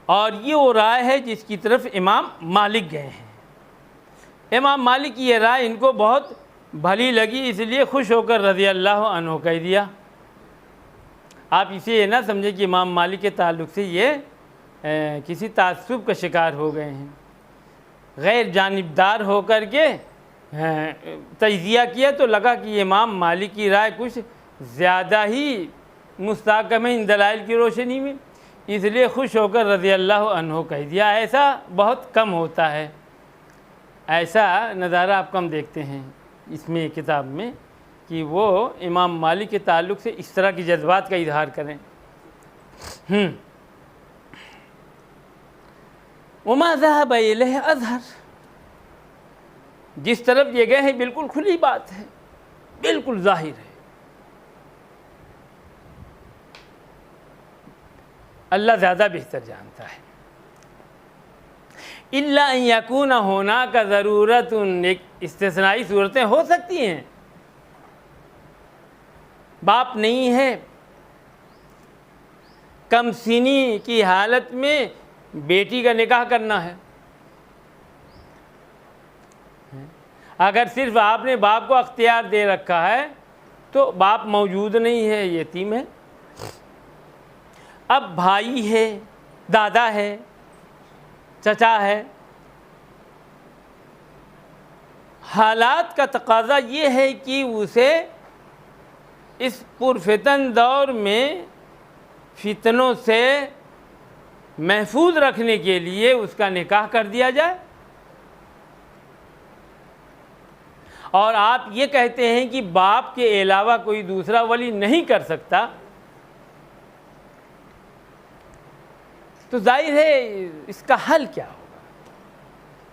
اور یہ وہ رائے ہے جس کی طرف امام مالک گئے ہیں۔ امام مالک کی یہ رائے ان کو بہت بھلی لگی، اس لیے خوش ہو کر رضی اللہ عنہ کہہ دیا۔ آپ اسے یہ نہ سمجھیں کہ امام مالک کے تعلق سے یہ کسی تعصب کا شکار ہو گئے ہیں، غیر جانبدار ہو کر کے تجزیہ کیا تو لگا کہ امام مالک کی رائے کچھ زیادہ ہی مستحکم ہے ان دلائل کی روشنی میں، اس لیے خوش ہو کر رضی اللہ عنہ کہہ دیا۔ ایسا بہت کم ہوتا ہے، ایسا نظارہ آپ کم دیکھتے ہیں اس میں کتاب میں کہ وہ امام مالک کے تعلق سے اس طرح کی جذبات کا اظہار کریں۔ وما ذهب الیہ اظہر، جس طرف یہ گئے ہیں بالکل کھلی بات ہے، بالکل ظاہر ہے، اللہ زیادہ بہتر جانتا ہے۔ الا ان یکون ہناک ضرورت، ایک استثنائی صورتیں ہو سکتی ہیں، باپ نہیں ہے، کم سنی کی حالت میں بیٹی کا نکاح کرنا ہے، اگر صرف آپ نے باپ کو اختیار دے رکھا ہے تو باپ موجود نہیں ہے، یتیم ہے، اب بھائی ہے، دادا ہے، چچا ہے، حالات کا تقاضا یہ ہے کہ اسے اس پرفتن دور میں فتنوں سے محفوظ رکھنے کے لیے اس کا نکاح کر دیا جائے، اور آپ یہ کہتے ہیں کہ باپ کے علاوہ کوئی دوسرا ولی نہیں کر سکتا، تو ظاہر ہے اس کا حل کیا ہوگا؟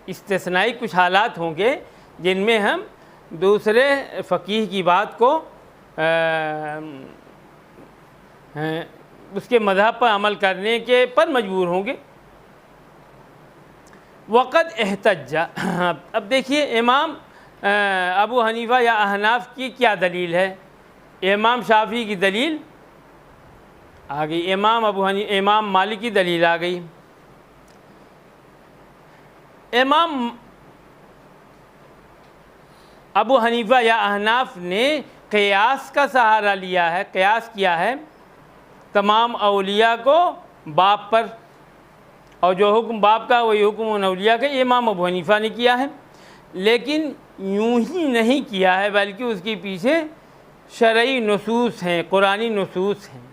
استثنائی کچھ حالات ہوں گے جن میں ہم دوسرے فقیہ کی بات کو اس کے مذہب پر عمل کرنے کے پر مجبور ہوں گے۔ وقد احتج، اب دیکھیے امام ابو حنیفہ یا احناف کی کیا دلیل ہے، امام شافعی کی دلیل آ گئی، امام مالک کی دلیل آ گئی۔ امام ابو حنیفہ یا احناف نے قیاس کا سہارا لیا ہے، قیاس کیا ہے تمام اولیاء کو باپ پر، اور جو حکم باپ کا وہی حکم ان اولیاء کا، امام ابو حنیفہ نے کیا ہے، لیکن یوں ہی نہیں کیا ہے بلکہ اس کے پیچھے شرعی نصوص ہیں، قرآنی نصوص ہیں۔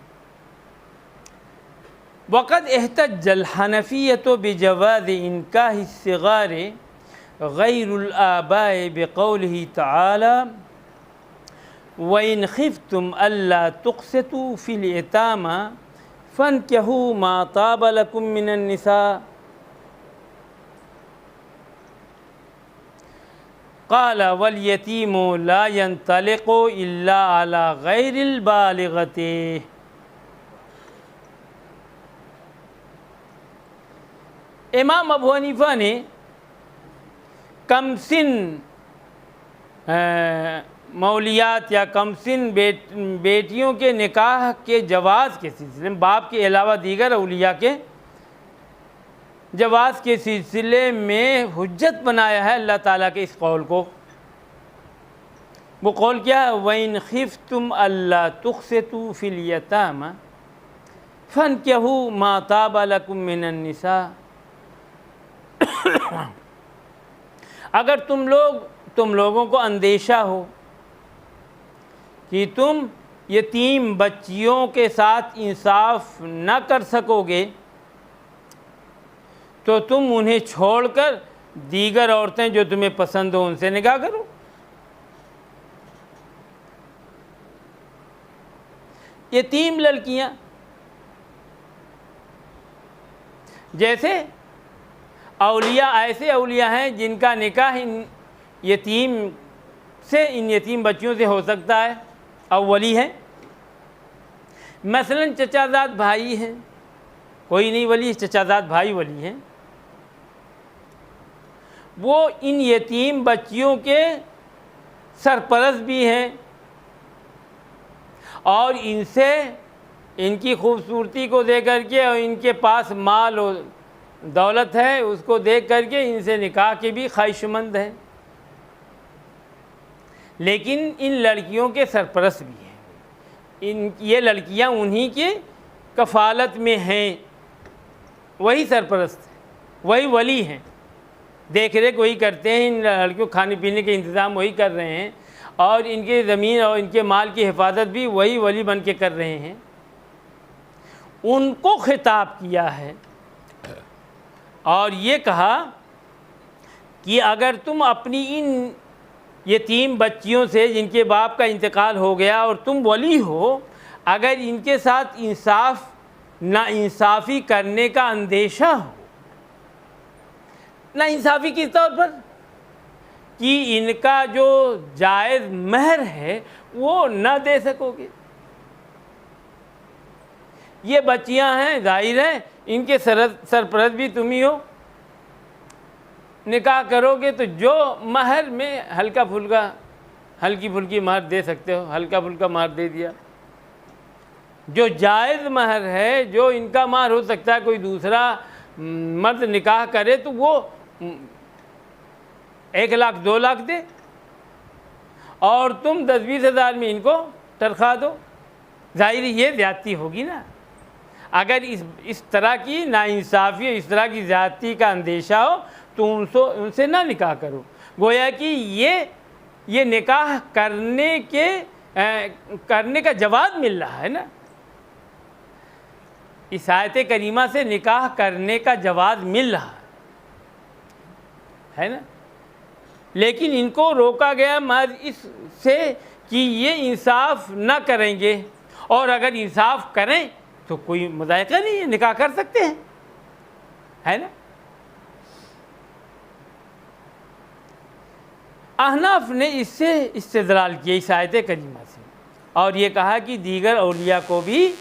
وقد احتج الحنفیۃ بجواز انکاح الصغار غیر الآباء بقولہ تعالی وَإِنْ خِفْتُمْ أَلَّا تُقْسِطُوا فِي الْيَتَامَى فَانكِحُوا مَا طَابَ لَكُم مِّنَ النِّسَاءِ قَالَ وَالْيَتِيمُ لَا يَنْطَلِقُ إِلَّا عَلَى غَيْرِ الْبَالِغَةِ۔ امام ابو حنیفہ نے کم سن مولیات یا کم سن بیٹیوں کے نکاح کے جواز کے سلسلے میں، باپ کے علاوہ دیگر اولیاء کے جواز کے سلسلے میں حجت بنایا ہے اللہ تعالیٰ کے اس قول کو۔ وہ قول کیا ہے؟ وَإِنْ خِفْتُمْ أَلَّا تُقْسِطُوا فِي الْيَتَامَى فَانكِحُوا مَا طَابَ لَكُم مِّنَ النِّسَاءِ۔ اگر تم لوگوں کو اندیشہ ہو کہ تم یتیم بچیوں کے ساتھ انصاف نہ کر سکو گے تو تم انہیں چھوڑ کر دیگر عورتیں جو تمہیں پسند ہو ان سے نکاح کرو۔ یتیم لڑکیاں، جیسے اولیاء، ایسے اولیاء ہیں جن کا نکاح ان یتیم سے، ان یتیم بچیوں سے ہو سکتا ہے، اور ولی ہیں۔ مثلا چچا زاد بھائی ہیں، کوئی نہیں ولی، چچا زاد بھائی ولی ہیں، وہ ان یتیم بچیوں کے سرپرست بھی ہیں، اور ان سے، ان کی خوبصورتی کو دیکھ کر کے اور ان کے پاس مال و دولت ہے اس کو دیکھ کر کے ان سے نکاح کے بھی خواہش مند ہیں، لیکن ان لڑکیوں کے سرپرست بھی ہیں، یہ لڑکیاں انہی کی کفالت میں ہیں، وہی سرپرست ہیں، وہی ولی ہیں، دیکھ ریکھ وہی کرتے ہیں، ان لڑکیوں کھانے پینے کے انتظام وہی کر رہے ہیں، اور ان کے زمین اور ان کے مال کی حفاظت بھی وہی ولی بن کے کر رہے ہیں۔ ان کو خطاب کیا ہے اور یہ کہا کہ اگر تم اپنی ان یتیم بچیوں سے جن کے باپ کا انتقال ہو گیا اور تم ولی ہو، اگر ان کے ساتھ ناانصافی کرنے کا اندیشہ ہو، ناانصافی کس طور پر کہ ان کا جو جائز مہر ہے وہ نہ دے سکو گے، یہ بچیاں ہیں، ظاہر ہے ان کے سرپرست بھی تم ہی ہو، نکاح کرو گے تو جو مہر میں ہلکی پھلکی مہر دے سکتے ہو، ہلکا پھلکا مہر دے دیا، جو جائز مہر ہے، جو ان کا مہر ہو سکتا ہے کوئی دوسرا مرد نکاح کرے تو وہ 1,00,000 2,00,000 دے، اور تم 10-20 ہزار میں ان کو تنخواہ دو، ظاہر یہ زیادتی ہوگی نا۔ اگر اس طرح کی ناانصافی، اس طرح کی زیادتی کا اندیشہ ہو تو ان سے نہ نکاح کرو، گویا کہ یہ نکاح کرنے کا جواز مل رہا ہے نا، اس آیت کریمہ سے نکاح کرنے کا جواز مل رہا ہے نا، لیکن ان کو روکا گیا محض اس سے کہ یہ انصاف نہ کریں گے، اور اگر انصاف کریں تو کوئی مذائقہ نہیں ہے، نکاح کر سکتے ہیں، ہے نا۔ احناف نے اس سے استدلال کیا اس آیت کریمہ سے، اور یہ کہا کہ دیگر اولیاء کو بھی،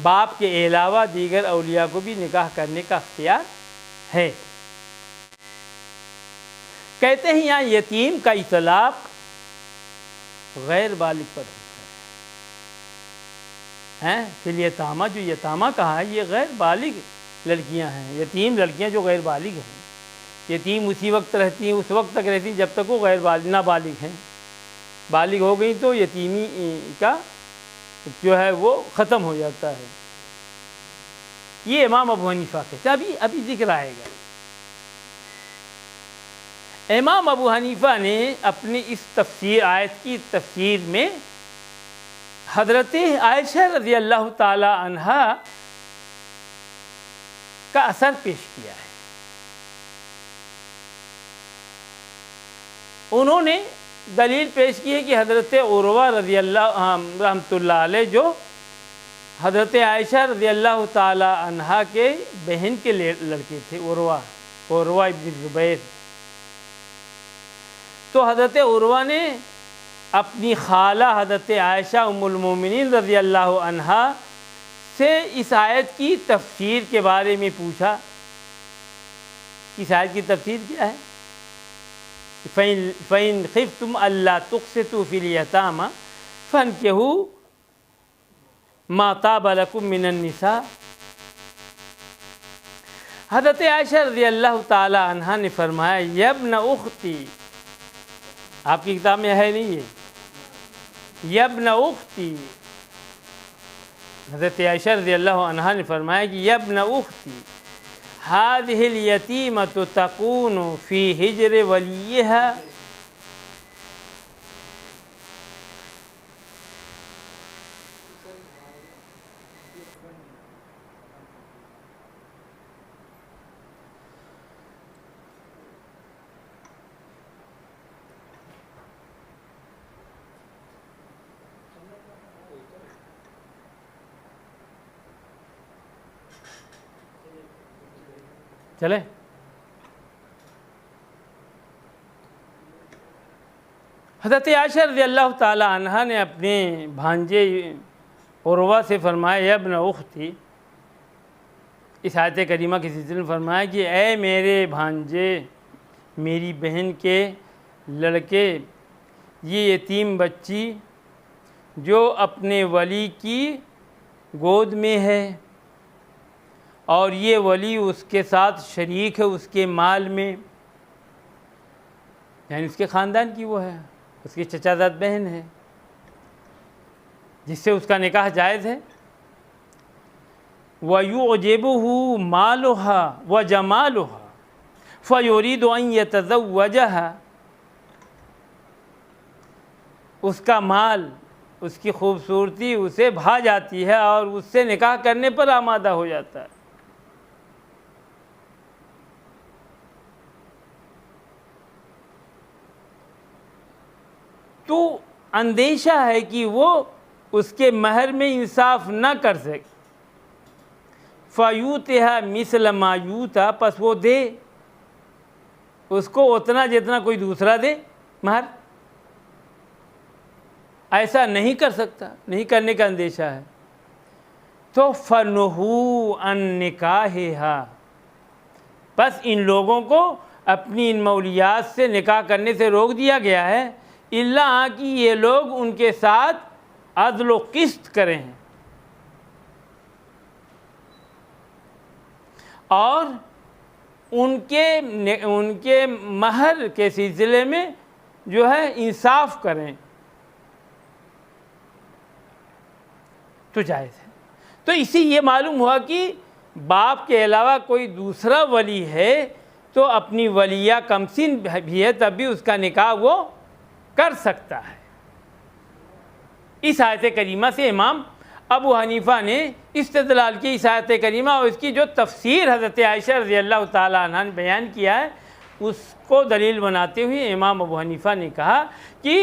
باپ کے علاوہ دیگر اولیاء کو بھی نکاح کرنے کا اختیار ہے۔ کہتے ہیں یہاں یتیم کا اطلاق غیر بالغ پر ہوتا ہے، فی الیتامہ، جو یتامہ کہا ہے یہ غیر بالغ لڑکیاں ہیں، یتیم لڑکیاں جو غیر بالغ ہیں، یتیم اسی وقت رہتی ہیں، اس وقت تک رہتی ہیں جب تک وہ نابالغ ہیں، بالغ ہو گئی تو یتیمی کا جو ہے وہ ختم ہو جاتا ہے۔ یہ امام ابو حنیفہ کہتے ہیں، ابھی ذکر آئے گا۔ امام ابو حنیفہ نے اپنی اس آیت کی تفسیر میں حضرت عائشہ رضی اللہ تعالی عنہا کا اثر پیش کیا ہے۔ انہوں نے دلیل پیش کی ہے کہ حضرت عروہ رضی اللہ رحمۃ اللہ علیہ، جو حضرت عائشہ رضی اللہ تعالی عنہا کے بہن کے لڑکے تھے، عروہ ابن زبیر، تو حضرت عروہ نے اپنی خالہ حضرت عائشہ ام المومنین رضی اللہ عنہا سے اس آیت کی تفسیر کے بارے میں پوچھا۔ اس آیت کی تفسیر کیا ہے؟ فَإِنْ خِفْتُمْ أَلَّا تُقْسِطُوا فِي الْيَتَامَى فَانكِحُوا مَا طَابَ لَكُم مِّنَ النِّسَاءِ۔ حضرت عائشہ رضی اللہ تعالی عنہا نے فرمایا، یا ابن اختی، آپ کی کتاب میں ہے نہیں یہ، یا ابن اختی، حضرت عائشہ رضی اللہ عنہا نے فرمایا کہ یا ابن اختی هذه اليتيمة تكون في حجر وليها، چلے حضرت عائشہ رضی اللہ تعالی عنہ نے اپنے بھانجے عروہ سے فرمایا یا ابن اختی، اس آیت کریمہ کے سلسلے میں فرمایا کہ اے میرے بھانجے، میری بہن کے لڑکے، یہ یتیم بچی جو اپنے ولی کی گود میں ہے اور یہ ولی اس کے ساتھ شریک ہے اس کے مال میں، یعنی اس کے خاندان کی وہ ہے، اس کی چچا زاد بہن ہے جس سے اس کا نکاح جائز ہے۔ وَيُعْجِبُهُ مَالُهَا وَجَمَالُهَا فَيُرِيدُ أَن يَتَزَوَّجَهَا، اس کا مال، اس کی خوبصورتی اسے بھا جاتی ہے اور اس سے نکاح کرنے پر آمادہ ہو جاتا ہے۔ تو اندیشہ ہے کہ وہ اس کے مہر میں انصاف نہ کر سکے، فَيُوتِهَا مِثْلَ مَا يُوتَا، پس وہ دے اس کو اتنا جتنا کوئی دوسرا دے مہر، ایسا نہیں کر سکتا، نہیں کرنے کا اندیشہ ہے۔ تو فَنُهُوا عَن نِكَاحِهَا، بس ان لوگوں کو اپنی ان مولیات سے نکاح کرنے سے روک دیا گیا ہے، الا کہ یہ لوگ ان کے ساتھ عدل و قسط کریں اور ان کے مہر کے سلسلے میں جو ہے انصاف کریں تو جائز ہے۔ تو اسی یہ معلوم ہوا کہ باپ کے علاوہ کوئی دوسرا ولی ہے تو اپنی ولیہ کمسن بھی ہے تب بھی اس کا نکاح وہ کر سکتا ہے۔ اس آیت کریمہ سے امام ابو حنیفہ نے استدلال کی، اس آیت کریمہ اور اس کی جو تفسیر حضرت عائشہ رضی اللہ تعالیٰ عنہ نے بیان کیا ہے اس کو دلیل بناتے ہوئے امام ابو حنیفہ نے کہا کہ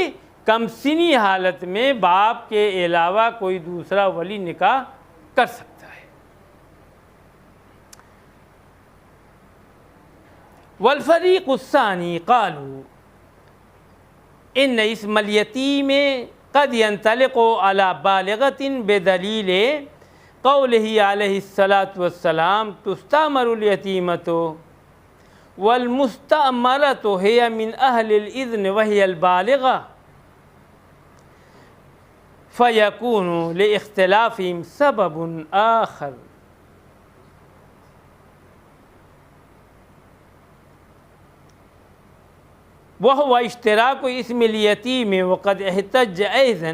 کمسنی حالت میں باپ کے علاوہ کوئی دوسرا ولی نکاح کر سکتا ہے۔ والفریق الثانی قالوا ان اسم الیتیم قد ينطلق على بالغة بدلیل قوله علیہ الصلاۃ والسلام تستعمر الیتیمة والمستعمرة هي من اہل الاذن وهي البالغة فيكون لاختلافهم سبب آخر۔ وهو اشتراك اسم اليتيم وقد احتج أيضا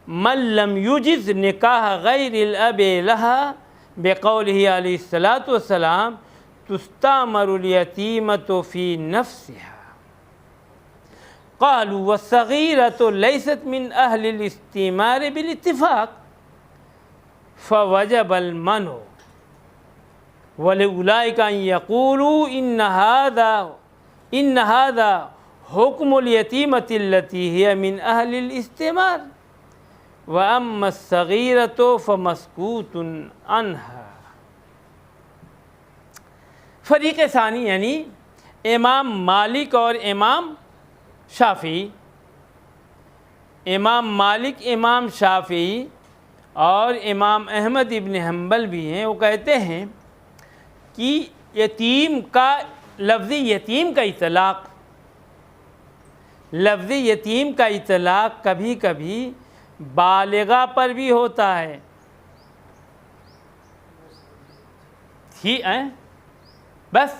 من لم يجز نكاح غير الأب لها بقوله عليه الصلاة والسلام تستعمر اليتيمة في نفسها۔ قالوا والصغيرة ليست من أهل الاستعمار بالاتفاق فوجب المنع ولأولئك أن يقولوا إن هذا حکم الیتیمۃ التی ہی من اہل الاستعمار واما الصغیرۃ فمسکوت عنہا۔ فریق ثانی یعنی امام مالک اور امام شافعی، امام مالک، امام شافعی اور امام احمد ابن حنبل بھی ہیں، وہ کہتے ہیں کہ یتیم کا لفظی یتیم کا اطلاق کبھی کبھی بالغہ پر بھی ہوتا ہے۔ بس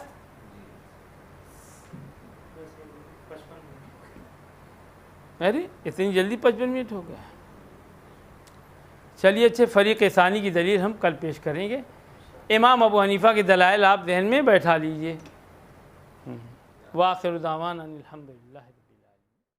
ارے اتنی جلدی 55 منٹ ہو گیا۔ چلیے اچھے، فریق ثانی کی دلیل ہم کل پیش کریں گے۔ امام ابو حنیفہ کے دلائل آپ ذہن میں بیٹھا لیجئے۔ وآخر دعوانا الحمدللہ۔